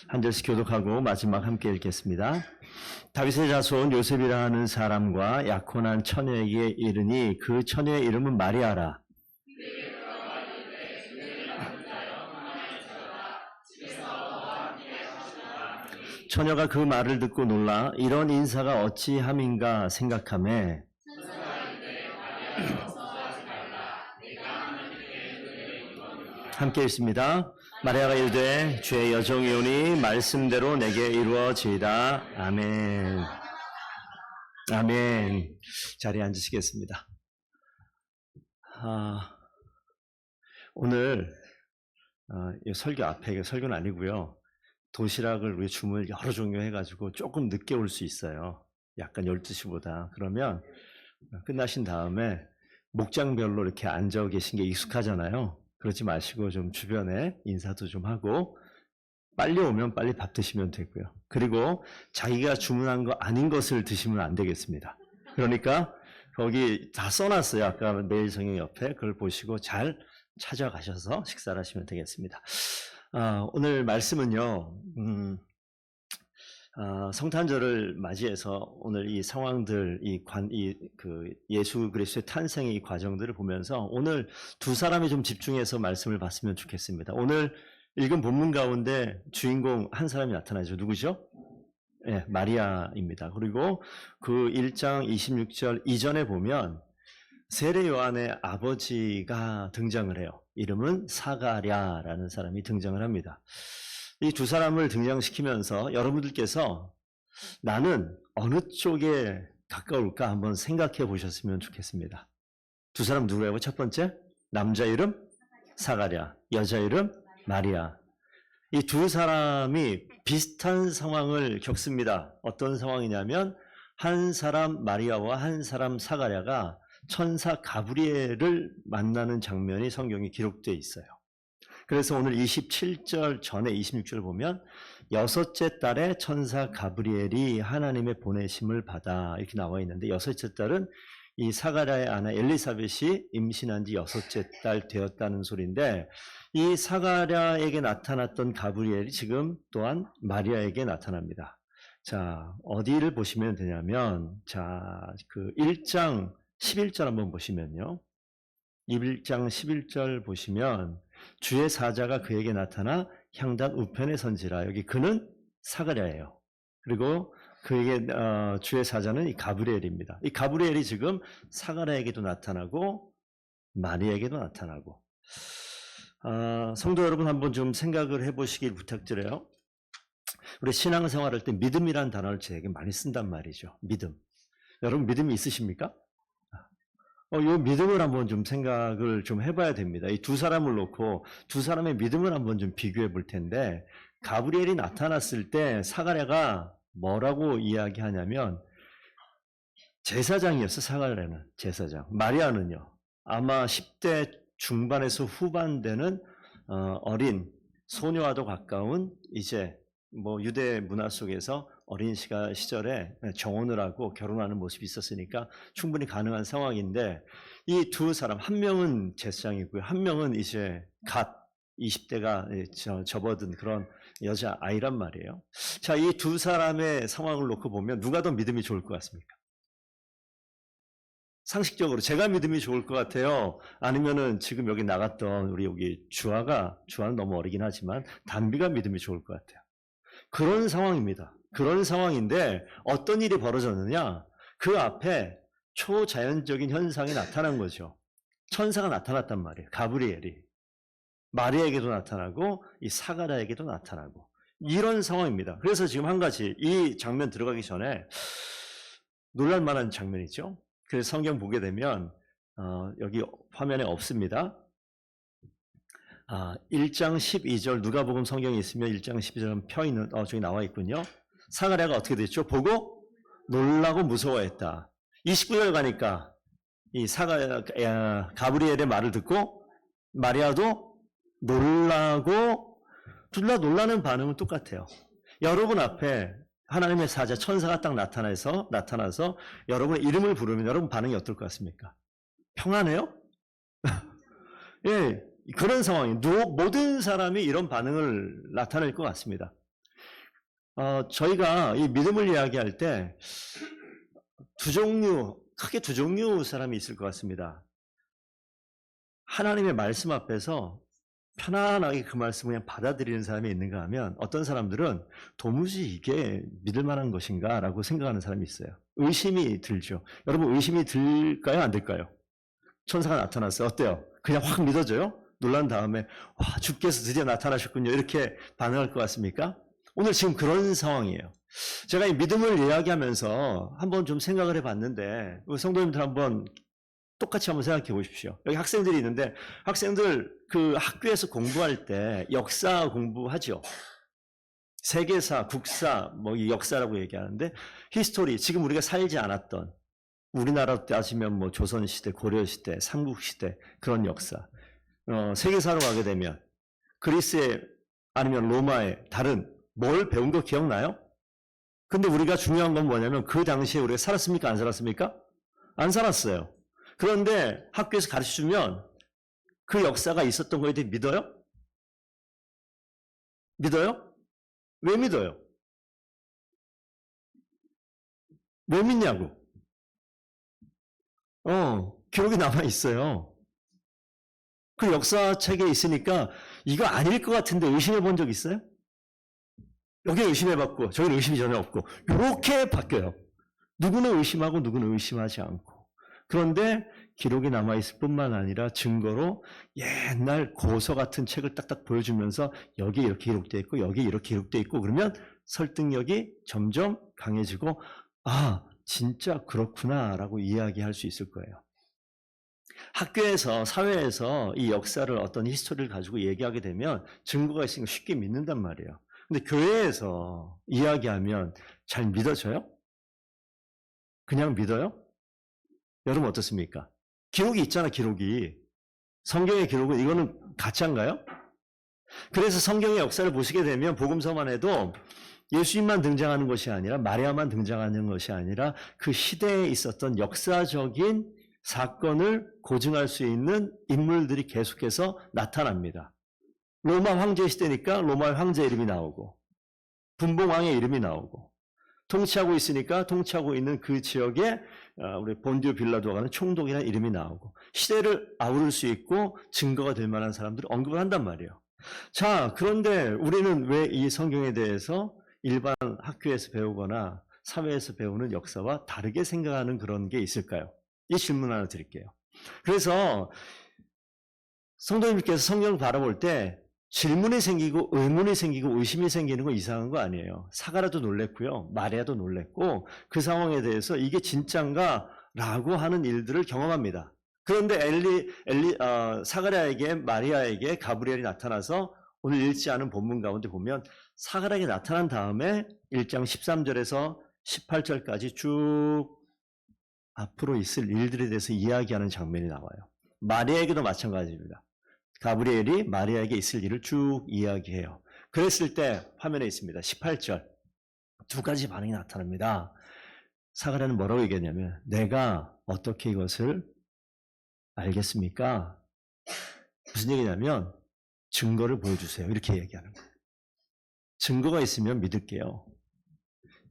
한 절씩 교독하고 마지막 함께 읽겠습니다. 다윗의 자손 요셉이라 하는 사람과 약혼한 처녀에게 이르니 그 처녀의 이름은 마리아라. 처녀가 그 말을 듣고 놀라 이런 인사가 어찌함인가 생각하매 함께 읽습니다. 마리아가 이르되 주의 여종이오니 말씀대로 내게 이루어지이다. 아멘. 아멘. 자리에 앉으시겠습니다. 오늘 이 설교 앞에 설교는 아니고요. 도시락을 우리 주문을 여러 종류 해가지고 조금 늦게 올 수 있어요. 약간 12시보다. 그러면 끝나신 다음에 목장별로 이렇게 앉아 계신 게 익숙하잖아요. 그러지 마시고 좀 주변에 인사도 좀 하고 빨리 오면 빨리 밥 드시면 되고요. 그리고 자기가 주문한 거 아닌 것을 드시면 안 되겠습니다. 그러니까 거기 다 써놨어요. 아까 메일 성경 옆에 그걸 보시고 잘 찾아가셔서 식사를 하시면 되겠습니다. 오늘 말씀은요. 성탄절을 맞이해서 오늘 이 상황들, 예수 그리스도의 탄생의 이 과정들을 보면서 오늘 두 사람이 좀 집중해서 말씀을 봤으면 좋겠습니다. 오늘 읽은 본문 가운데 주인공 한 사람이 나타나죠. 누구죠? 네, 마리아입니다. 그리고 그 1장 26절 이전에 보면 세례 요한의 아버지가 등장을 해요. 이름은 사가랴라는 사람이 등장을 합니다. 이 두 사람을 등장시키면서 여러분들께서 나는 어느 쪽에 가까울까 한번 생각해 보셨으면 좋겠습니다. 두 사람 누구라고? 첫 번째, 남자 이름 사가랴, 여자 이름 마리아. 이 두 사람이 비슷한 상황을 겪습니다. 어떤 상황이냐면 한 사람 마리아와 한 사람 사가랴가 천사 가브리엘을 만나는 장면이 성경에 기록되어 있어요. 그래서 오늘 27절 전에 26절 보면 여섯째 달에 천사 가브리엘이 하나님의 보내심을 받아 이렇게 나와 있는데 여섯째 달은 이 사가랴의 아내 엘리사벳이 임신한 지 여섯째 달 되었다는 소리인데 이 사가랴에게 나타났던 가브리엘이 지금 또한 마리아에게 나타납니다. 자, 어디를 보시면 되냐면 그 1장 11절 한번 보시면요. 1장 11절 보시면 주의 사자가 그에게 나타나 향단 우편에 선지라. 여기 그는 사가랴예요. 그리고 그에게 주의 사자는 이 가브리엘입니다. 이 가브리엘이 지금 사가랴에게도 나타나고 마리아에게도 나타나고 성도 여러분 한번 좀 생각을 해보시길 부탁드려요. 우리 신앙생활할 때 믿음이라는 단어를 저에게 많이 쓴단 말이죠. 믿음. 여러분 믿음이 있으십니까? 이 믿음을 한번 좀 생각을 좀 해봐야 됩니다. 이 두 사람을 놓고 두 사람의 믿음을 한번 좀 비교해 볼 텐데 가브리엘이 나타났을 때 사가랴가 뭐라고 이야기하냐면 제사장이었어. 사가랴는 제사장. 마리아는요. 아마 10대 중반에서 후반 되는 어린 소녀와도 가까운 이제 유대 문화 속에서 어린 시절에 정혼을 하고 결혼하는 모습이 있었으니까 충분히 가능한 상황인데 이 두 사람 한 명은 제사장이고요. 한 명은 이제 갓 20대가 접어든 그런 여자아이란 말이에요. 자, 이 두 사람의 상황을 놓고 보면 누가 더 믿음이 좋을 것 같습니까? 상식적으로 제가 믿음이 좋을 것 같아요. 아니면은 지금 여기 나갔던 우리 여기 주아는 너무 어리긴 하지만 담비가 믿음이 좋을 것 같아요. 그런 상황입니다. 그런 상황인데 어떤 일이 벌어졌느냐? 그 앞에 초자연적인 현상이 나타난 거죠. 천사가 나타났단 말이에요. 가브리엘이. 마리아에게도 나타나고 이 사가랴에게도 나타나고 이런 상황입니다. 그래서 지금 한 가지 이 장면 들어가기 전에 놀랄 만한 장면이죠. 그래서 성경 보게 되면 여기 화면에 없습니다. 1장 12절 누가복음 성경에 있으면 1장 12절 펴 있는 저기 나와 있군요. 사가랴가 어떻게 됐죠? 보고 놀라고 무서워했다. 29절 가니까 이 가브리엘의 말을 듣고 마리아도 놀라고 둘 다 놀라는 반응은 똑같아요. 여러분 앞에 하나님의 사자 천사가 딱 나타나서 여러분의 이름을 부르면 여러분 반응이 어떨 것 같습니까? 평안해요? 예. 그런 상황이 모든 사람이 이런 반응을 나타낼 것 같습니다. 저희가 이 믿음을 이야기할 때 크게 두 종류 사람이 있을 것 같습니다. 하나님의 말씀 앞에서 편안하게 그 말씀을 그냥 받아들이는 사람이 있는가 하면 어떤 사람들은 도무지 이게 믿을 만한 것인가 라고 생각하는 사람이 있어요. 의심이 들죠. 여러분 의심이 들까요? 안 들까요? 천사가 나타났어요. 어때요? 그냥 확 믿어져요? 놀란 다음에 와 주께서 드디어 나타나셨군요. 이렇게 반응할 것 같습니까? 오늘 지금 그런 상황이에요. 제가 이 믿음을 이야기하면서 한번 좀 생각을 해봤는데 우리 성도님들 한번 똑같이 한번 생각해 보십시오. 여기 학생들이 있는데 학생들 그 학교에서 공부할 때 역사 공부하죠. 세계사, 국사, 뭐 역사라고 얘기하는데 히스토리, 지금 우리가 살지 않았던 우리나라로 따지면 뭐 조선시대, 고려시대, 삼국시대 그런 역사. 세계사로 가게 되면 그리스에 아니면 로마에 다른 뭘 배운 거 기억나요? 근데 우리가 중요한 건 뭐냐면 그 당시에 우리가 살았습니까? 안 살았습니까? 안 살았어요. 그런데 학교에서 가르쳐주면 그 역사가 있었던 거에 대해 믿어요? 믿어요? 왜 믿어요? 왜 믿냐고? 기록이 남아있어요. 그 역사책에 있으니까 이거 아닐 것 같은데 의심해 본 적 있어요? 여기는 의심해봤고 저기는 의심이 전혀 없고 이렇게 바뀌어요. 누구는 의심하고 누구는 의심하지 않고. 그런데 기록이 남아있을 뿐만 아니라 증거로 옛날 고서 같은 책을 딱딱 보여주면서 여기 이렇게 기록되어 있고 여기 이렇게 기록되어 있고 그러면 설득력이 점점 강해지고 아 진짜 그렇구나 라고 이야기할 수 있을 거예요. 학교에서 사회에서 이 역사를 어떤 히스토리를 가지고 얘기하게 되면 증거가 있으니까 쉽게 믿는단 말이에요. 근데 교회에서 이야기하면 잘 믿어져요? 그냥 믿어요? 여러분 어떻습니까? 기록이 있잖아, 기록이. 성경의 기록은 이거는 가짜인가요? 그래서 성경의 역사를 보시게 되면 복음서만 해도 예수님만 등장하는 것이 아니라 마리아만 등장하는 것이 아니라 그 시대에 있었던 역사적인 사건을 고증할 수 있는 인물들이 계속해서 나타납니다. 로마 황제 시대니까 로마 황제 이름이 나오고 분봉왕의 이름이 나오고 통치하고 있으니까 통치하고 있는 그 지역에 우리 본디오 빌라도가 하는 총독이라는 이름이 나오고 시대를 아우를 수 있고 증거가 될 만한 사람들을 언급을 한단 말이에요. 자, 그런데 우리는 왜 이 성경에 대해서 일반 학교에서 배우거나 사회에서 배우는 역사와 다르게 생각하는 그런 게 있을까요? 이 질문 하나 드릴게요. 그래서 성도님께서 성경을 바라볼 때 질문이 생기고 의문이 생기고 의심이 생기는 건 이상한 거 아니에요. 사가라도 놀랬고요. 마리아도 놀랬고 그 상황에 대해서 이게 진짠가? 라고 하는 일들을 경험합니다. 그런데 사가랴에게 마리아에게 가브리엘이 나타나서 오늘 읽지 않은 본문 가운데 보면 사가랴에게 나타난 다음에 1장 13절에서 18절까지 쭉 앞으로 있을 일들에 대해서 이야기하는 장면이 나와요. 마리아에게도 마찬가지입니다. 가브리엘이 마리아에게 있을 일을 쭉 이야기해요. 그랬을 때 화면에 있습니다. 18절 두 가지 반응이 나타납니다. 사가랴는 뭐라고 얘기했냐면 내가 어떻게 이것을 알겠습니까? 무슨 얘기냐면 증거를 보여주세요. 이렇게 얘기하는 거예요. 증거가 있으면 믿을게요.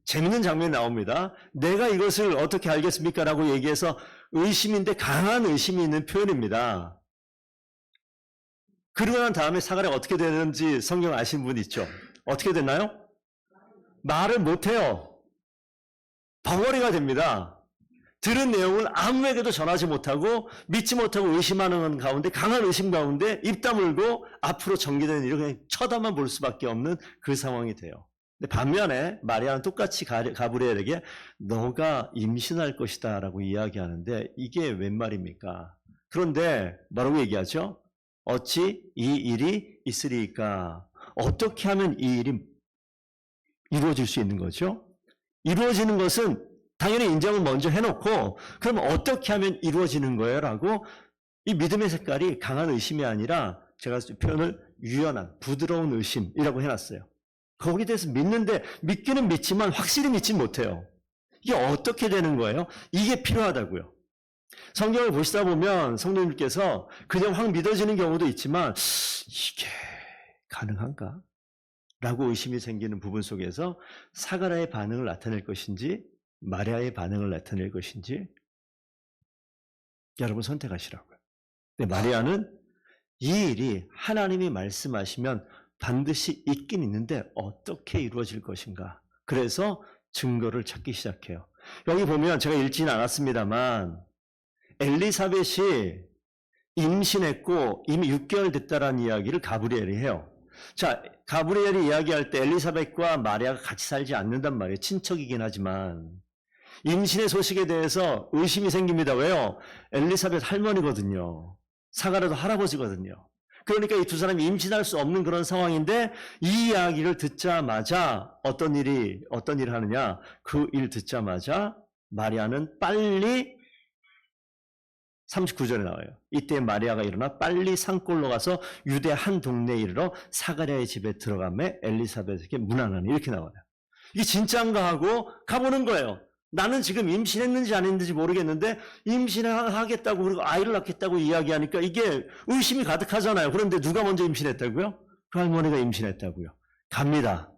재밌는 장면이 나옵니다. 내가 이것을 어떻게 알겠습니까? 라고 얘기해서 의심인데 강한 의심이 있는 표현입니다. 그러고 난 다음에 사가랴가 어떻게 되는지 성경 아시는 분 있죠? 어떻게 됐나요? 말을 못해요. 벙어리가 됩니다. 들은 내용을 아무에게도 전하지 못하고 믿지 못하고 의심하는 가운데 강한 의심 가운데 입 다물고 앞으로 전개되는 일을 그냥 쳐다만 볼 수밖에 없는 그 상황이 돼요. 근데 반면에 마리아는 똑같이 가브리엘에게 너가 임신할 것이다 라고 이야기하는데 이게 웬 말입니까? 그런데 뭐라고 얘기하죠? 어찌 이 일이 있으리까? 어떻게 하면 이 일이 이루어질 수 있는 거죠? 이루어지는 것은 당연히 인정을 먼저 해놓고 그럼 어떻게 하면 이루어지는 거예요? 라고 이 믿음의 색깔이 강한 의심이 아니라 제가 표현을 유연한 부드러운 의심이라고 해놨어요. 거기에 대해서 믿는데 믿기는 믿지만 확실히 믿지 못해요. 이게 어떻게 되는 거예요? 이게 필요하다고요. 성경을 보시다 보면 성도님께서 그냥 확 믿어지는 경우도 있지만 이게 가능한가? 라고 의심이 생기는 부분 속에서 사가랴의 반응을 나타낼 것인지 마리아의 반응을 나타낼 것인지 여러분 선택하시라고요. 근데 마리아는 이 일이 하나님이 말씀하시면 반드시 있긴 있는데 어떻게 이루어질 것인가. 그래서 증거를 찾기 시작해요. 여기 보면 제가 읽지는 않았습니다만 엘리사벳이 임신했고 이미 6개월 됐다라는 이야기를 가브리엘이 해요. 자, 가브리엘이 이야기할 때 엘리사벳과 마리아가 같이 살지 않는단 말이에요. 친척이긴 하지만 임신의 소식에 대해서 의심이 생깁니다. 왜요? 엘리사벳 할머니거든요. 사가랴도 할아버지거든요. 그러니까 이 두 사람이 임신할 수 없는 그런 상황인데 이 이야기를 듣자마자 어떤 일을 하느냐? 그 일 듣자마자 마리아는 빨리 39절에 나와요. 이때 마리아가 일어나 빨리 산골로 가서 유대 한 동네에 이르러 사가랴의 집에 들어가매 엘리사벳에게 문안하니 이렇게 나와요. 이게 진짜인가 하고 가보는 거예요. 나는 지금 임신했는지 안 했는지 모르겠는데 임신하겠다고 그리고 아이를 낳겠다고 이야기하니까 이게 의심이 가득하잖아요. 그런데 누가 먼저 임신했다고요? 그 할머니가 임신했다고요. 갑니다.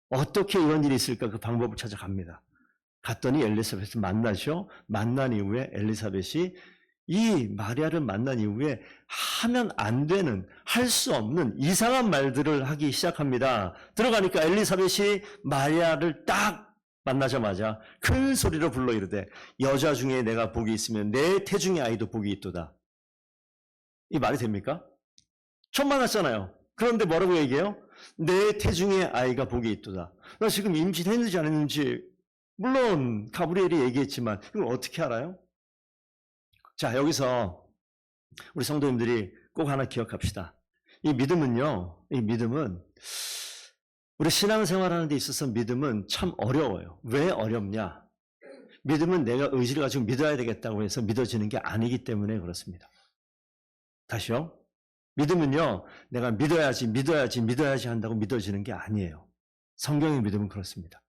어떻게 이런 일이 있을까 그 방법을 찾아갑니다. 갔더니 엘리사벳을 만나죠. 만난 이후에 엘리사벳이 이 마리아를 만난 이후에 하면 안 되는, 할 수 없는 이상한 말들을 하기 시작합니다. 들어가니까 엘리사벳이 마리아를 딱 만나자마자 큰 소리로 불러 이르되 여자 중에 내가 복이 있으면 내 태중의 아이도 복이 있도다. 이 말이 됩니까? 처음 만났잖아요. 그런데 뭐라고 얘기해요? 내 태중의 아이가 복이 있도다. 나 지금 임신했는지 안 했는지 물론 가브리엘이 얘기했지만 이걸 어떻게 알아요? 자, 여기서 우리 성도님들이 꼭 하나 기억합시다. 이 믿음은 우리 신앙생활하는 데 있어서 믿음은 참 어려워요. 왜 어렵냐? 믿음은 내가 의지를 가지고 믿어야 되겠다고 해서 믿어지는 게 아니기 때문에 그렇습니다. 다시요. 믿음은요, 내가 믿어야지 한다고 믿어지는 게 아니에요. 성경의 믿음은 그렇습니다.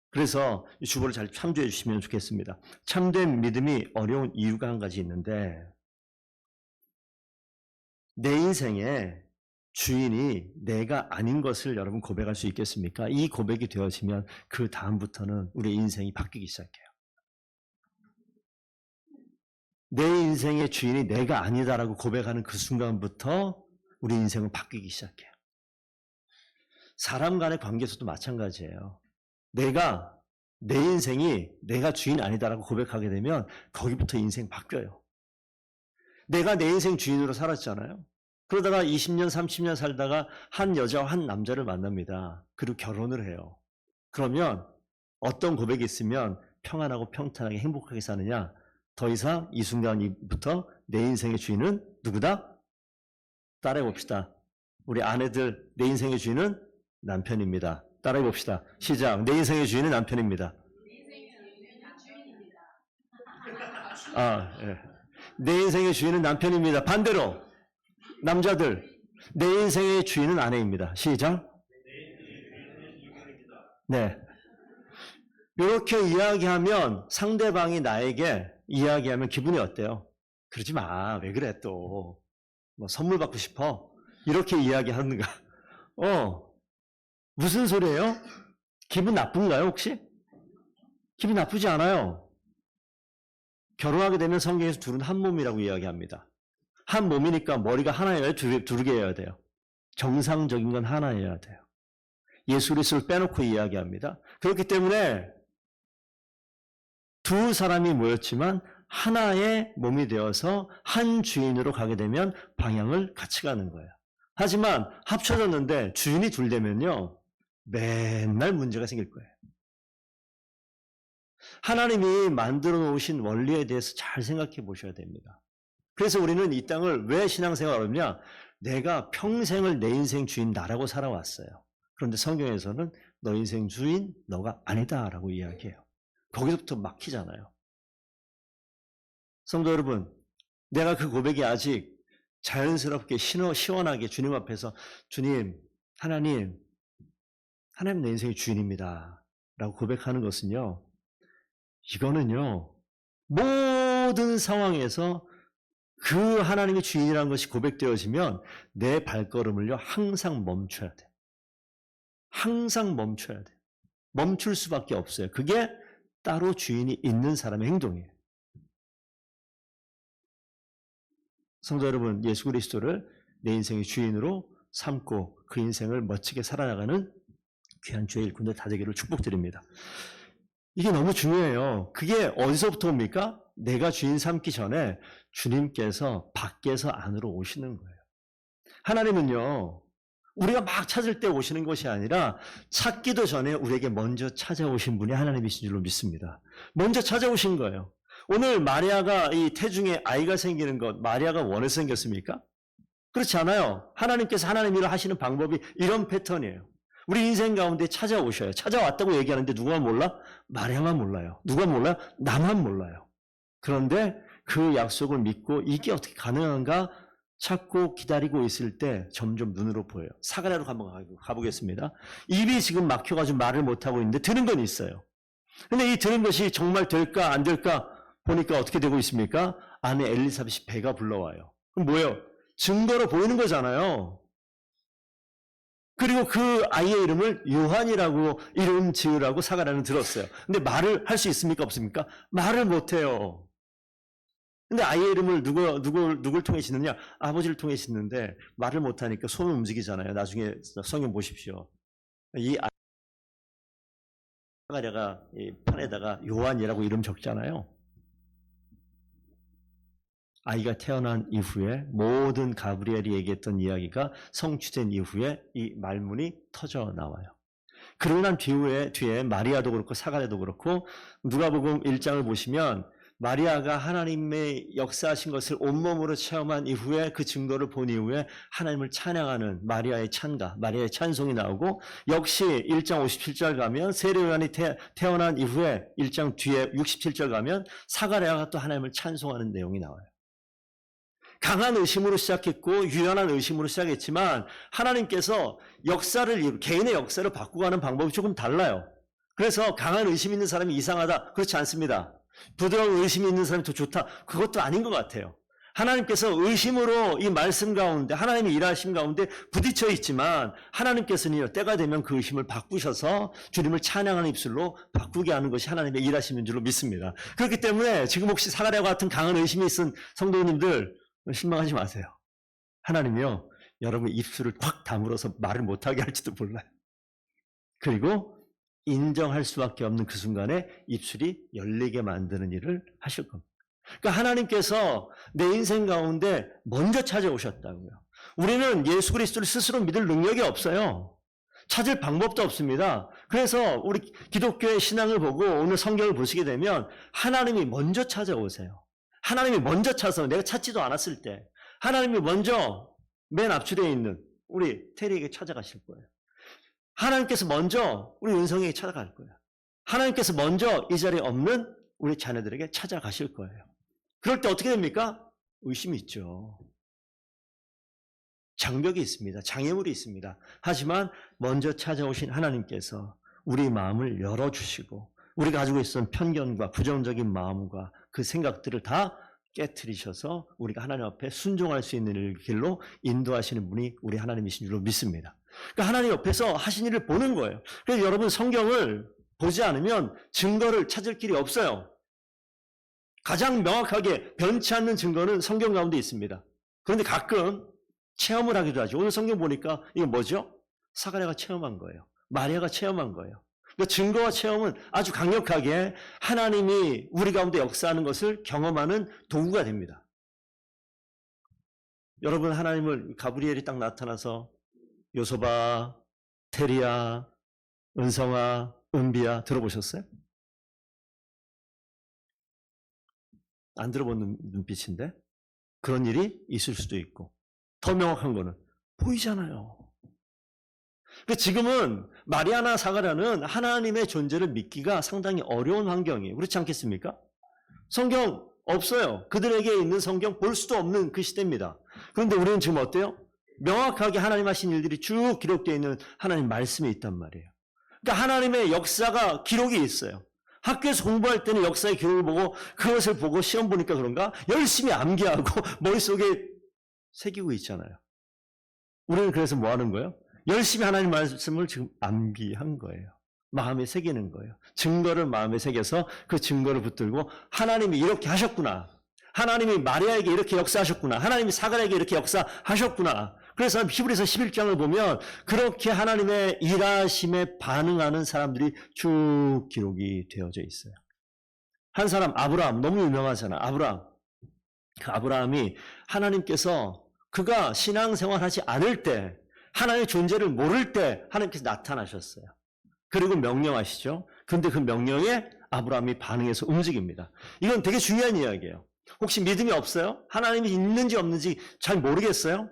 그래서 이 주보를 잘 참조해 주시면 좋겠습니다. 참된 믿음이 어려운 이유가 한 가지 있는데 내 인생의 주인이 내가 아닌 것을 여러분 고백할 수 있겠습니까? 이 고백이 되어지면 그 다음부터는 우리 인생이 바뀌기 시작해요. 내 인생의 주인이 내가 아니다라고 고백하는 그 순간부터 우리 인생은 바뀌기 시작해요. 사람 간의 관계에서도 마찬가지예요. 내 인생이 내가 주인 아니다라고 고백하게 되면 거기부터 인생 바뀌어요. 내가 내 인생 주인으로 살았잖아요. 그러다가 20년, 30년 살다가 한 여자와 한 남자를 만납니다. 그리고 결혼을 해요. 그러면 어떤 고백이 있으면 평안하고 평탄하게 행복하게 사느냐? 더 이상 이 순간부터 내 인생의 주인은 누구다? 따라해 봅시다. 우리 아내들, 내 인생의 주인은 남편입니다. 따라해 봅시다. 시작. 내 인생의 주인은 남편입니다. 예. 내 인생의 주인은 남편입니다. 반대로 남자들, 내 인생의 주인은 아내입니다. 시작. 네. 이렇게 이야기하면 상대방이 나에게 이야기하면 기분이 어때요? 그러지 마. 왜 그래 또. 뭐 선물 받고 싶어? 이렇게 이야기하는가? 무슨 소리예요? 기분 나쁜가요, 혹시? 기분 나쁘지 않아요. 결혼하게 되면 성경에서 둘은 한 몸이라고 이야기합니다. 한 몸이니까 머리가 하나여야 두 개여야 돼요. 정상적인 건 하나여야 돼요. 예수 그리스도를 빼놓고 이야기합니다. 그렇기 때문에 두 사람이 모였지만 하나의 몸이 되어서 한 주인으로 가게 되면 방향을 같이 가는 거예요. 하지만 합쳐졌는데 주인이 둘 되면요. 맨날 문제가 생길 거예요. 하나님이 만들어 놓으신 원리에 대해서 잘 생각해 보셔야 됩니다. 그래서 우리는 이 땅을 왜 신앙생활을 하느냐? 내가 평생을 내 인생 주인 나라고 살아왔어요. 그런데 성경에서는 너 인생 주인 너가 아니다라고 이야기해요. 거기서부터 막히잖아요. 성도 여러분, 내가 그 고백이 아직 자연스럽게 시원하게 주님 앞에서 주님, 하나님 내 인생의 주인입니다 라고 고백하는 것은요, 이거는요 모든 상황에서 그 하나님의 주인이라는 것이 고백되어지면 내 발걸음을요 항상 멈춰야 돼. 항상 멈춰야 돼요. 멈출 수밖에 없어요. 그게 따로 주인이 있는 사람의 행동이에요. 성도 여러분, 예수 그리스도를 내 인생의 주인으로 삼고 그 인생을 멋지게 살아나가는 귀한 주의 일꾼들 다 되기를 축복드립니다. 이게 너무 중요해요. 그게 어디서부터 옵니까? 내가 주인 삼기 전에 주님께서 밖에서 안으로 오시는 거예요. 하나님은요, 우리가 막 찾을 때 오시는 것이 아니라 찾기도 전에 우리에게 먼저 찾아오신 분이 하나님이신 줄로 믿습니다. 먼저 찾아오신 거예요. 오늘 마리아가 이 태중에 아이가 생기는 것, 마리아가 원해서 생겼습니까? 그렇지 않아요. 하나님께서 하나님 일을 하시는 방법이 이런 패턴이에요. 우리 인생 가운데 찾아오셔요. 찾아왔다고 얘기하는데 누가 몰라? 마리아만 몰라요. 누가 몰라요? 나만 몰라요. 그런데 그 약속을 믿고 이게 어떻게 가능한가 찾고 기다리고 있을 때 점점 눈으로 보여요. 사가랴로 한번 가보겠습니다. 입이 지금 막혀가지고 말을 못하고 있는데 들은 건 있어요. 근데 이 들은 것이 정말 될까 안 될까 보니까 어떻게 되고 있습니까? 아내 엘리사벳이 배가 불러와요. 그럼 뭐예요? 증거로 보이는 거잖아요. 그리고 그 아이의 이름을 요한이라고 이름 지으라고 사가랴는 들었어요. 근데 말을 할 수 있습니까? 없습니까? 말을 못해요. 근데 아이의 이름을 누굴 통해 짓느냐? 아버지를 통해 짓는데 말을 못하니까 손을 움직이잖아요. 나중에 성경 보십시오. 이 사가랴가 이 판에다가 요한이라고 이름 적잖아요. 아이가 태어난 이후에 모든 가브리엘이 얘기했던 이야기가 성취된 이후에 이 말문이 터져 나와요. 그러고 난 뒤에 마리아도 그렇고 사가랴도 그렇고 누가복음 1장을 보시면 마리아가 하나님의 역사하신 것을 온몸으로 체험한 이후에 그 증거를 본 이후에 하나님을 찬양하는 마리아의 찬가, 마리아의 찬송이 나오고 역시 1장 57절 가면 세례 요한이 태어난 이후에 1장 뒤에 67절 가면 사가랴가 또 하나님을 찬송하는 내용이 나와요. 강한 의심으로 시작했고 유연한 의심으로 시작했지만 하나님께서 개인의 역사를 바꾸고 가는 방법이 조금 달라요. 그래서 강한 의심 있는 사람이 이상하다. 그렇지 않습니다. 부드러운 의심이 있는 사람이 더 좋다. 그것도 아닌 것 같아요. 하나님께서 의심으로 이 말씀 가운데 하나님의 일하심 가운데 부딪혀 있지만 하나님께서는 때가 되면 그 의심을 바꾸셔서 주님을 찬양하는 입술로 바꾸게 하는 것이 하나님의 일하심인 줄로 믿습니다. 그렇기 때문에 지금 혹시 사가랴와 같은 강한 의심이 있은 성도님들 실망하지 마세요. 하나님이요, 여러분 입술을 확 다물어서 말을 못하게 할지도 몰라요. 그리고 인정할 수밖에 없는 그 순간에 입술이 열리게 만드는 일을 하실 겁니다. 그러니까 하나님께서 내 인생 가운데 먼저 찾아오셨다고요. 우리는 예수 그리스도를 스스로 믿을 능력이 없어요. 찾을 방법도 없습니다. 그래서 우리 기독교의 신앙을 보고 오늘 성경을 보시게 되면 하나님이 먼저 찾아오세요. 하나님이 먼저 찾아서 내가 찾지도 않았을 때 하나님이 먼저 맨 앞줄에 있는 우리 테리에게 찾아가실 거예요. 하나님께서 먼저 우리 은성에게 찾아갈 거예요. 하나님께서 먼저 이 자리에 없는 우리 자녀들에게 찾아가실 거예요. 그럴 때 어떻게 됩니까? 의심이 있죠. 장벽이 있습니다. 장애물이 있습니다. 하지만 먼저 찾아오신 하나님께서 우리 마음을 열어주시고 우리가 가지고 있었던 편견과 부정적인 마음과 그 생각들을 다 깨트리셔서 우리가 하나님 앞에 순종할 수 있는 길로 인도하시는 분이 우리 하나님이신 줄로 믿습니다. 그러니까 하나님 옆에서 하신 일을 보는 거예요. 그래서 여러분 성경을 보지 않으면 증거를 찾을 길이 없어요. 가장 명확하게 변치 않는 증거는 성경 가운데 있습니다. 그런데 가끔 체험을 하기도 하죠. 오늘 성경 보니까 이거 뭐죠? 사가랴가 체험한 거예요. 마리아가 체험한 거예요. 그러니까 증거와 체험은 아주 강력하게 하나님이 우리 가운데 역사하는 것을 경험하는 도구가 됩니다. 여러분 하나님을 가브리엘이 딱 나타나서 요소바, 테리야, 은성아, 은비야 들어보셨어요? 안 들어본 눈빛인데 그런 일이 있을 수도 있고 더 명확한 거는 보이잖아요. 그러니까 지금은 마리아나 사가랴는 하나님의 존재를 믿기가 상당히 어려운 환경이에요. 그렇지 않겠습니까? 성경 없어요. 그들에게 있는 성경 볼 수도 없는 그 시대입니다. 그런데 우리는 지금 어때요? 명확하게 하나님 하신 일들이 쭉 기록되어 있는 하나님 말씀이 있단 말이에요. 그러니까 하나님의 역사가 기록이 있어요. 학교에서 공부할 때는 역사의 기록을 보고 그것을 보고 시험 보니까 그런가? 열심히 암기하고 머릿속에 새기고 있잖아요. 우리는 그래서 뭐 하는 거예요? 열심히 하나님 말씀을 지금 암기한 거예요. 마음에 새기는 거예요. 증거를 마음에 새겨서 그 증거를 붙들고 하나님이 이렇게 하셨구나. 하나님이 마리아에게 이렇게 역사하셨구나. 하나님이 사가랴에게 이렇게 역사하셨구나. 그래서 히브리서 11장을 보면 그렇게 하나님의 일하심에 반응하는 사람들이 쭉 기록이 되어져 있어요. 한 사람 아브라함 너무 유명하잖아. 아브라함. 그 아브라함이 하나님께서 그가 신앙생활하지 않을 때 하나님의 존재를 모를 때 하나님께서 나타나셨어요. 그리고 명령하시죠. 그런데 그 명령에 아브라함이 반응해서 움직입니다. 이건 되게 중요한 이야기예요. 혹시 믿음이 없어요? 하나님이 있는지 없는지 잘 모르겠어요?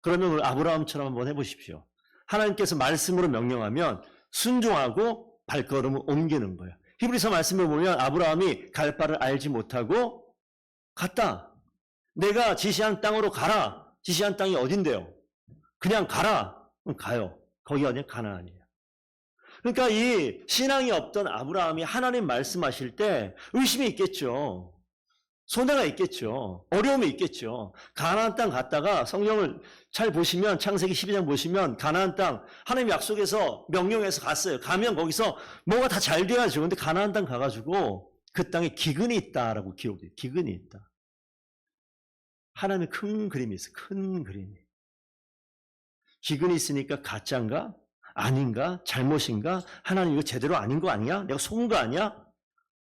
그러면 우리 아브라함처럼 한번 해보십시오. 하나님께서 말씀으로 명령하면 순종하고 발걸음을 옮기는 거예요. 히브리서 말씀을 보면 아브라함이 갈 바를 알지 못하고 갔다. 내가 지시한 땅으로 가라. 지시한 땅이 어딘데요? 그냥 가라. 그럼 가요. 거기가 어디냐? 가나안이에요. 그러니까 이 신앙이 없던 아브라함이 하나님 말씀하실 때 의심이 있겠죠. 손해가 있겠죠. 어려움이 있겠죠. 가나안 땅 갔다가 성경을 잘 보시면 창세기 12장 보시면 가나안 땅 하나님 약속해서 명령해서 갔어요. 가면 거기서 뭐가 다 잘 돼야죠. 근데 가나안 땅 가가지고 그 땅에 기근이 있다라고 기록돼요. 기근이 있다. 하나님의 큰 그림이 있어요. 큰 그림이. 기근이 있으니까 가짜인가? 아닌가? 잘못인가? 하나님 이거 제대로 아닌 거 아니야? 내가 속은 거 아니야?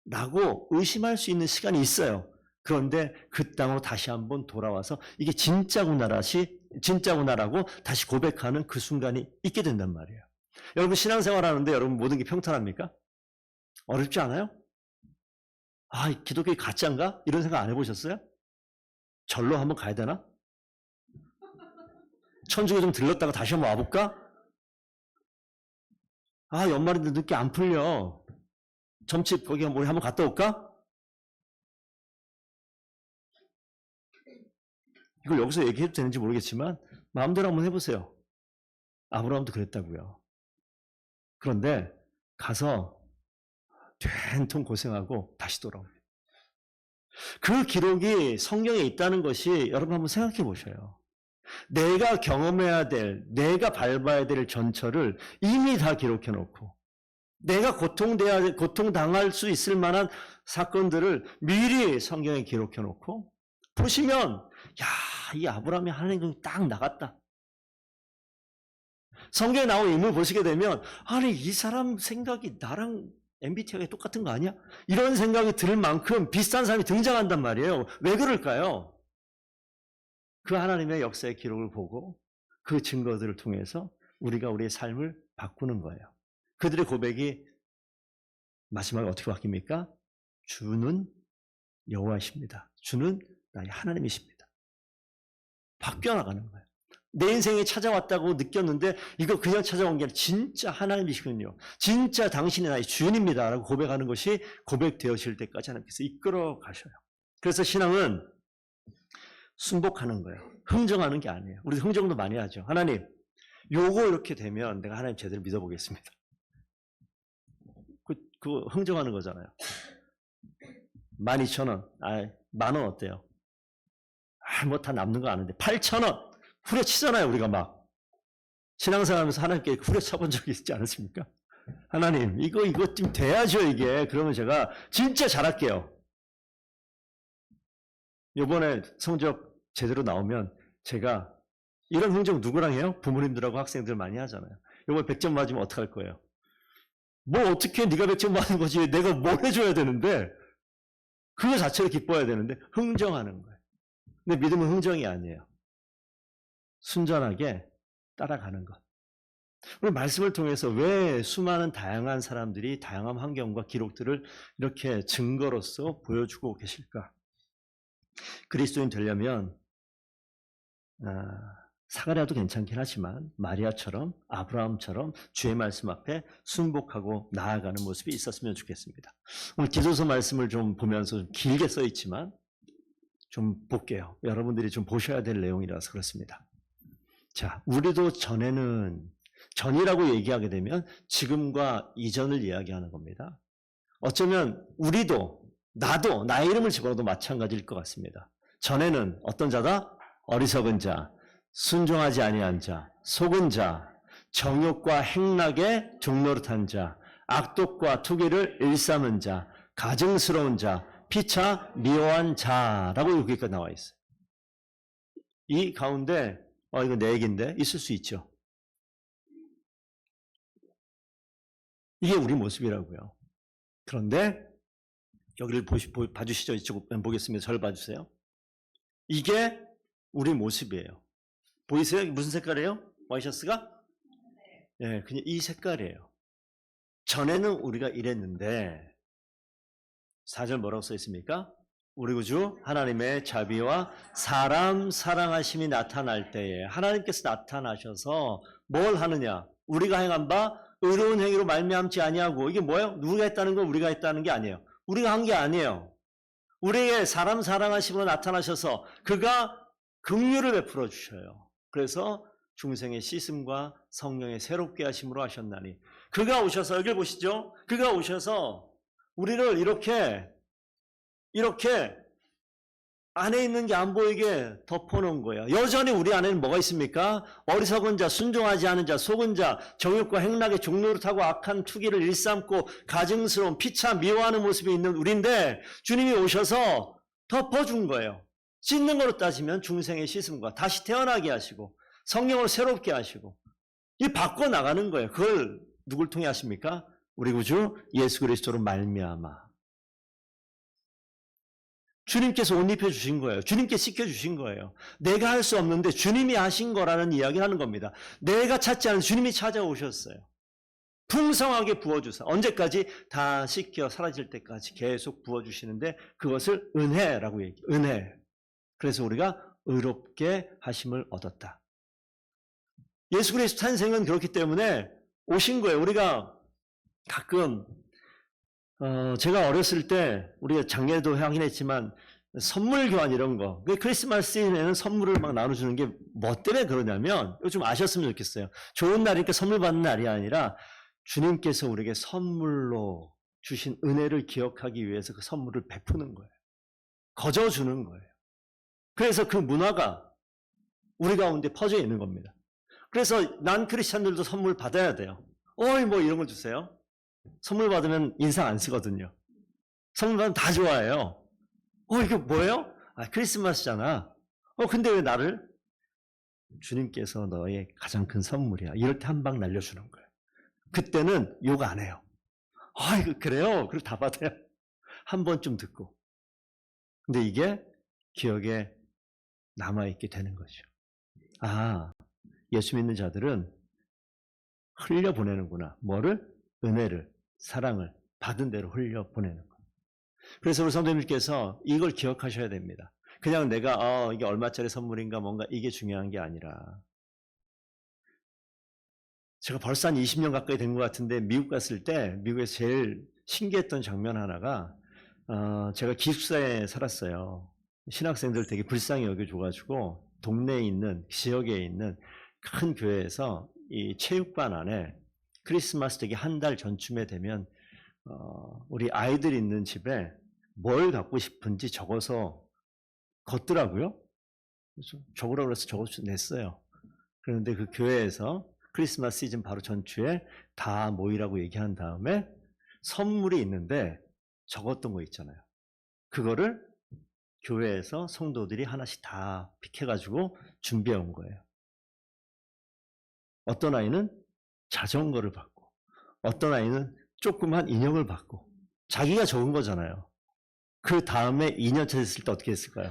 라고 의심할 수 있는 시간이 있어요. 그런데 그 땅으로 다시 한번 돌아와서 이게 진짜구나라고 다시 고백하는 그 순간이 있게 된단 말이에요. 여러분 신앙생활 하는데 여러분 모든 게 평탄합니까? 어렵지 않아요? 아, 기독교가 가짜인가? 이런 생각 안 해보셨어요? 절로 한번 가야 되나? 천주교 좀 들렀다가 다시 한번 와볼까? 아, 연말인데 늦게 안 풀려. 점집 거기 우리 한번 갔다 올까? 이걸 여기서 얘기해도 되는지 모르겠지만 마음대로 한번 해보세요. 아브라함도 그랬다고요. 그런데 가서 된통 고생하고 다시 돌아옵니다. 그 기록이 성경에 있다는 것이 여러분 한번 생각해 보셔요. 내가 경험해야 될, 내가 밟아야 될 전철을 이미 다 기록해 놓고 내가 고통당할 수 있을 만한 사건들을 미리 성경에 기록해 놓고 보시면 야, 이 아브라함이 하나님과 딱 나갔다. 성경에 나온 인물 보시게 되면 아니 이 사람 생각이 나랑 MBTI가 똑같은 거 아니야? 이런 생각이 들 만큼 비슷한 사람이 등장한단 말이에요. 왜 그럴까요? 그 하나님의 역사의 기록을 보고 그 증거들을 통해서 우리가 우리의 삶을 바꾸는 거예요. 그들의 고백이 마지막에 어떻게 바뀝니까? 주는 여호와이십니다. 주는 나의 하나님이십니다. 바뀌어 나가는 거예요. 내 인생에 찾아왔다고 느꼈는데 이거 그냥 찾아온 게 아니라 진짜 하나님이시군요. 진짜 당신이 나의 주인입니다. 라고 고백하는 것이 고백되어질 때까지 하나님께서 이끌어 가셔요. 그래서 신앙은 순복하는 거예요. 흥정하는 게 아니에요. 우리 흥정도 많이 하죠. 하나님, 요거 이렇게 되면 내가 하나님 제대로 믿어보겠습니다. 그거 흥정하는 거잖아요. 12,000원, 10,000원 어때요? 뭐 다 남는 거 아는데 8,000원 후려치잖아요. 우리가 막 신앙생활하면서 하나님께 후려쳐본 적이 있지 않습니까? 하나님 이거 좀 돼야죠 이게. 그러면 제가 진짜 잘할게요. 이번에 성적 제대로 나오면 제가 이런 흥정 누구랑 해요? 부모님들하고 학생들 많이 하잖아요. 이번에 100점 맞으면 어떡할 거예요? 뭐 어떻게 네가 100점 맞은 거지 내가 뭘 해줘야 되는데 그거 자체를 기뻐해야 되는데 흥정하는 거예요. 근데 믿음은 흥정이 아니에요. 순전하게 따라가는 것. 오늘 말씀을 통해서 왜 수많은 다양한 사람들이 다양한 환경과 기록들을 이렇게 증거로서 보여주고 계실까? 그리스도인 되려면 사가랴도 괜찮긴 하지만 마리아처럼 아브라함처럼 주의 말씀 앞에 순복하고 나아가는 모습이 있었으면 좋겠습니다. 오늘 기도서 말씀을 좀 보면서 좀 길게 써 있지만 좀 볼게요. 여러분들이 좀 보셔야 될 내용이라서 그렇습니다. 자, 우리도 전이라고 얘기하게 되면 지금과 이전을 이야기하는 겁니다. 어쩌면 우리도, 나도, 나의 이름을 집어넣어도 마찬가지일 것 같습니다. 전에는 어떤 자다? 어리석은 자, 순종하지 아니한 자, 속은 자, 정욕과 행락의 종노릇한 자, 악독과 투기를 일삼은 자, 가증스러운 자, 피차 미워한 자라고 여기까지 나와 있어요. 이 가운데 이거 내 얘기인데 있을 수 있죠. 이게 우리 모습이라고요. 그런데 여기를 봐주시죠. 이쪽 보겠습니다. 저를 봐주세요. 이게 우리 모습이에요. 보이세요? 무슨 색깔이에요? 와이셔츠가? 네, 그냥 이 색깔이에요. 전에는 우리가 이랬는데 4절 뭐라고 써 있습니까? 우리 구주 하나님의 자비와 사람 사랑하심이 나타날 때에 하나님께서 나타나셔서 뭘 하느냐? 우리가 행한 바 의로운 행위로 말미암지 아니하고, 이게 뭐예요? 누가 했다는 건 우리가 했다는 게 아니에요. 우리가 한 게 아니에요. 우리의 사람 사랑하심으로 나타나셔서 그가 긍휼을 베풀어 주셔요. 그래서 중생의 씻음과 성령의 새롭게 하심으로 하셨나니, 그가 오셔서, 여기를 보시죠. 그가 오셔서 우리를 이렇게 안에 있는 게 안 보이게 덮어놓은 거예요. 여전히 우리 안에는 뭐가 있습니까? 어리석은 자, 순종하지 않은 자, 속은 자, 정욕과 행락의 종노릇하고 악한 투기를 일삼고 가증스러운 피차 미워하는 모습이 있는 우리인데, 주님이 오셔서 덮어준 거예요. 씻는 거로 따지면 중생의 씻음과 다시 태어나게 하시고 성령으로 새롭게 하시고, 이 바꿔 나가는 거예요. 그걸 누굴 통해 하십니까? 우리 구주 예수 그리스도로 말미암아. 주님께서 옷 입혀 주신 거예요. 주님께 씻겨 주신 거예요. 내가 할 수 없는데 주님이 하신 거라는 이야기를 하는 겁니다. 내가 찾지 않은 주님이 찾아오셨어요. 풍성하게 부어주사. 언제까지? 다 씻겨 사라질 때까지 계속 부어주시는데, 그것을 은혜라고 얘기해요. 은혜. 그래서 우리가 의롭게 하심을 얻었다. 예수 그리스도 탄생은 그렇기 때문에 오신 거예요. 우리가 가끔 제가 어렸을 때, 우리가 작년에도 하긴 했지만 선물 교환 이런 거, 크리스마스에는 선물을 막 나눠주는 게 뭐 때문에 그러냐면, 이거 좀 아셨으면 좋겠어요. 좋은 날이니까 선물 받는 날이 아니라 주님께서 우리에게 선물로 주신 은혜를 기억하기 위해서 그 선물을 베푸는 거예요. 거저주는 거예요. 그래서 그 문화가 우리 가운데 퍼져 있는 겁니다. 그래서 난 크리스찬들도 선물 받아야 돼요. 뭐 이런 걸 주세요. 선물 받으면 인상 안 쓰거든요. 선물 받으면 다 좋아해요. 이게 뭐예요? 크리스마스잖아. 근데 왜 나를? 주님께서 너의 가장 큰 선물이야. 이럴 때 한 방 날려주는 거예요. 그때는 욕 안 해요. 이거 그래요? 그걸 다 받아요. 한 번쯤 듣고. 근데 이게 기억에 남아있게 되는 거죠. 예수 믿는 자들은 흘려보내는구나. 뭐를? 은혜를, 사랑을 받은 대로 흘려보내는 거예요. 그래서 우리 성도님께서 이걸 기억하셔야 됩니다. 그냥 내가 이게 얼마짜리 선물인가 뭔가 이게 중요한 게 아니라, 제가 벌써 한 20년 가까이 된 것 같은데 미국 갔을 때 미국에서 제일 신기했던 장면 하나가, 제가 기숙사에 살았어요. 신학생들 되게 불쌍히 여겨줘가지고 동네에 있는, 지역에 있는 큰 교회에서 이 체육관 안에 크리스마스 되기 한 달 전쯤에 되면 우리 아이들 있는 집에 뭘 갖고 싶은지 적어서 걷더라고요. 그래서 적으라고 그래서 적어서 냈어요. 그런데 그 교회에서 크리스마스 시즌 바로 전주에 다 모이라고 얘기한 다음에 선물이 있는데 적었던 거 있잖아요. 그거를 교회에서 성도들이 하나씩 다 픽해가지고 준비해 온 거예요. 어떤 아이는 자전거를 받고, 어떤 아이는 조그만 인형을 받고, 자기가 적은 거잖아요. 그 다음에 2년차 됐을 때 어떻게 했을까요?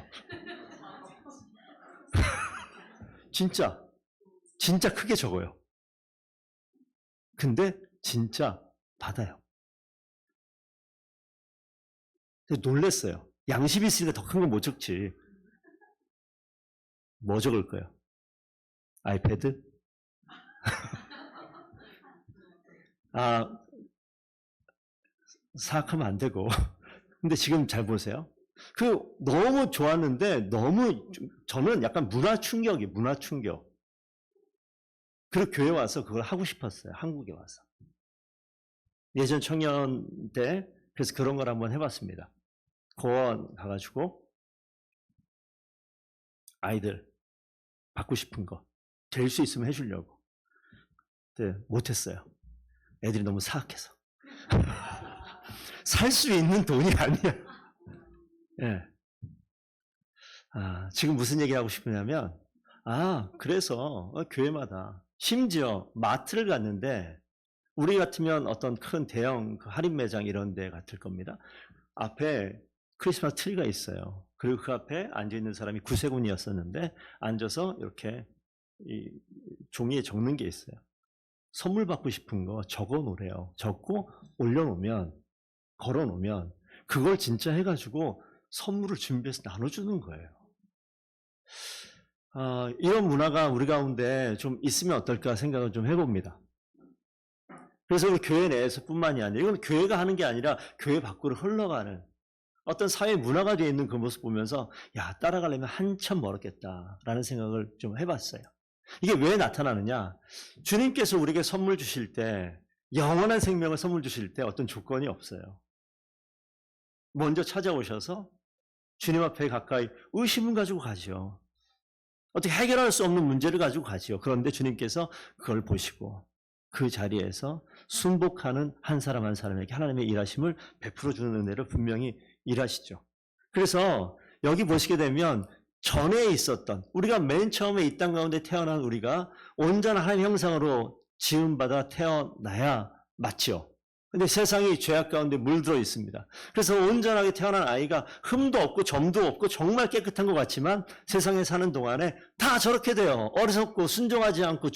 진짜 크게 적어요. 근데 진짜 받아요. 놀랬어요. 양심이 있으니까 더 큰 건 못 적지. 뭐 적을 거예요? 아이패드? 사악하면 안 되고. 근데 지금 잘 보세요. 너무 좋았는데, 저는 약간 문화 충격. 그리고 교회 와서 그걸 하고 싶었어요. 한국에 와서. 예전 청년 때, 그래서 그런 걸 한번 해봤습니다. 고원 가가지고, 아이들 받고 싶은 거, 될 수 있으면 해주려고. 네, 못했어요. 애들이 너무 사악해서. 살 수 있는 돈이 아니야. 예. 지금 무슨 얘기하고 싶으냐면, 그래서 교회마다 심지어 마트를 갔는데 우리 같으면 어떤 큰 대형 할인 매장 이런 데 같을 겁니다. 앞에 크리스마스 트리가 있어요. 그리고 그 앞에 앉아있는 사람이 구세군이었었는데 앉아서 이렇게 이 종이에 적는 게 있어요. 선물 받고 싶은 거 적어 놓으래요. 적고 올려놓으면, 걸어놓으면 그걸 진짜 해가지고 선물을 준비해서 나눠주는 거예요. 이런 문화가 우리 가운데 좀 있으면 어떨까 생각을 좀 해봅니다. 그래서 우리 교회 내에서 뿐만이 아니라, 이건 교회가 하는 게 아니라 교회 밖으로 흘러가는 어떤 사회 문화가 되어 있는 그 모습 보면서, 따라가려면 한참 멀었겠다라는 생각을 좀 해봤어요. 이게 왜 나타나느냐? 주님께서 우리에게 선물 주실 때, 영원한 생명을 선물 주실 때 어떤 조건이 없어요. 먼저 찾아오셔서 주님 앞에 가까이 의심을 가지고 가죠. 어떻게 해결할 수 없는 문제를 가지고 가죠. 그런데 주님께서 그걸 보시고 그 자리에서 순복하는 한 사람 한 사람에게 하나님의 일하심을 베풀어 주는 은혜를 분명히 일하시죠. 그래서 여기 보시게 되면 전에 있었던, 우리가 맨 처음에 이 땅 가운데 태어난 우리가 온전한 하나님의 형상으로 지음받아 태어나야 맞죠. 근데 세상이 죄악 가운데 물들어 있습니다. 그래서 온전하게 태어난 아이가 흠도 없고 점도 없고 정말 깨끗한 것 같지만 세상에 사는 동안에 다 저렇게 돼요. 어리석고 순종하지 않고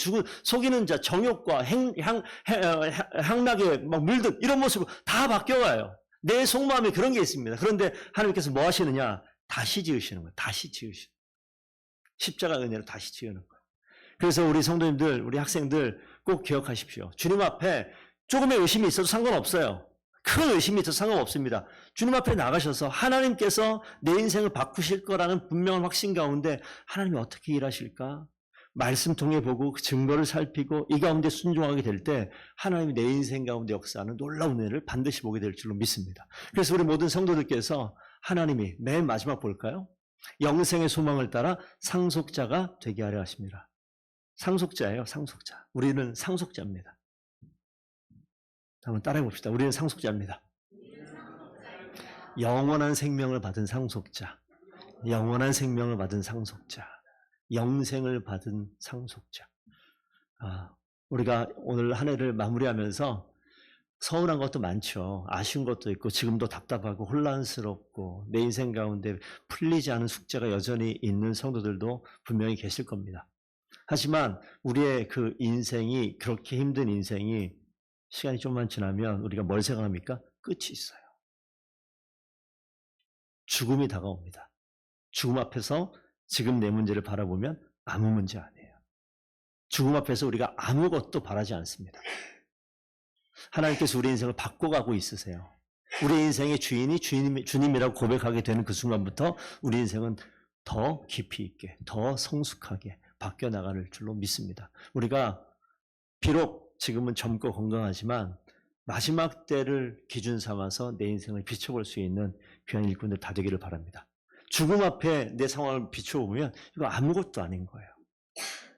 속이는 자, 정욕과 향락에 막 물든 이런 모습으로 다 바뀌어가요. 내 속마음에 그런 게 있습니다. 그런데 하나님께서 뭐 하시느냐? 다시 지으시는 거예요. 다시 지으시는 거예요. 십자가 은혜로 다시 지으는 거예요. 그래서 우리 성도님들, 우리 학생들 꼭 기억하십시오. 주님 앞에 조금의 의심이 있어도 상관없어요. 큰 의심이 있어도 상관없습니다. 주님 앞에 나가셔서 하나님께서 내 인생을 바꾸실 거라는 분명한 확신 가운데 하나님이 어떻게 일하실까? 말씀 통해 보고 그 증거를 살피고 이 가운데 순종하게 될 때 하나님이 내 인생 가운데 역사하는 놀라운 은혜를 반드시 보게 될 줄로 믿습니다. 그래서 우리 모든 성도들께서 하나님이 맨 마지막 볼까요? 영생의 소망을 따라 상속자가 되게 하려 하십니다. 상속자예요, 상속자. 우리는 상속자입니다. 한번 따라해 봅시다. 우리는 상속자입니다. 영원한 생명을 받은 상속자. 영원한 생명을 받은 상속자. 영생을 받은 상속자. 우리가 오늘 한 해를 마무리하면서 서운한 것도 많죠. 아쉬운 것도 있고 지금도 답답하고 혼란스럽고 내 인생 가운데 풀리지 않은 숙제가 여전히 있는 성도들도 분명히 계실 겁니다. 하지만 우리의 그 인생이, 그렇게 힘든 인생이 시간이 좀만 지나면 우리가 뭘 생각합니까? 끝이 있어요. 죽음이 다가옵니다. 죽음 앞에서 지금 내 문제를 바라보면 아무 문제 아니에요. 죽음 앞에서 우리가 아무것도 바라지 않습니다. 하나님께서 우리 인생을 바꿔가고 있으세요. 우리 인생의 주인이 주님이라고 고백하게 되는 그 순간부터 우리 인생은 더 깊이 있게, 더 성숙하게 바뀌어 나가는 줄로 믿습니다. 우리가 비록 지금은 젊고 건강하지만 마지막 때를 기준 삼아서 내 인생을 비춰볼 수 있는 귀한 일꾼들 다 되기를 바랍니다. 죽음 앞에 내 상황을 비춰보면 이거 아무것도 아닌 거예요.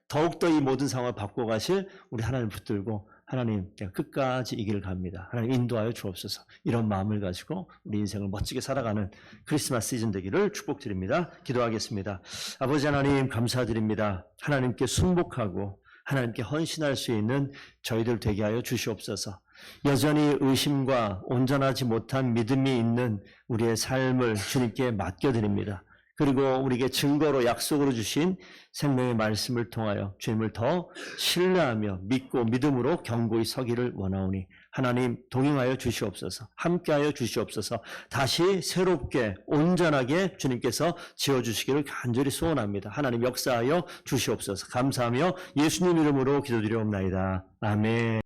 더욱더 이 모든 상황을 바꿔가실 우리 하나님을 붙들고 하나님, 내가 끝까지 이 길을 갑니다. 하나님 인도하여 주옵소서. 이런 마음을 가지고 우리 인생을 멋지게 살아가는 크리스마스 시즌 되기를 축복드립니다. 기도하겠습니다. 아버지 하나님 감사드립니다. 하나님께 순복하고 하나님께 헌신할 수 있는 저희들 되게 하여 주시옵소서. 여전히 의심과 온전하지 못한 믿음이 있는 우리의 삶을 주님께 맡겨드립니다. 그리고 우리에게 증거로 약속으로 주신 생명의 말씀을 통하여 주님을 더 신뢰하며 믿고 믿음으로 견고히 서기를 원하오니 하나님 동행하여 주시옵소서. 함께하여 주시옵소서. 다시 새롭게 온전하게 주님께서 지어주시기를 간절히 소원합니다. 하나님 역사하여 주시옵소서. 감사하며 예수님 이름으로 기도드리옵나이다. 아멘.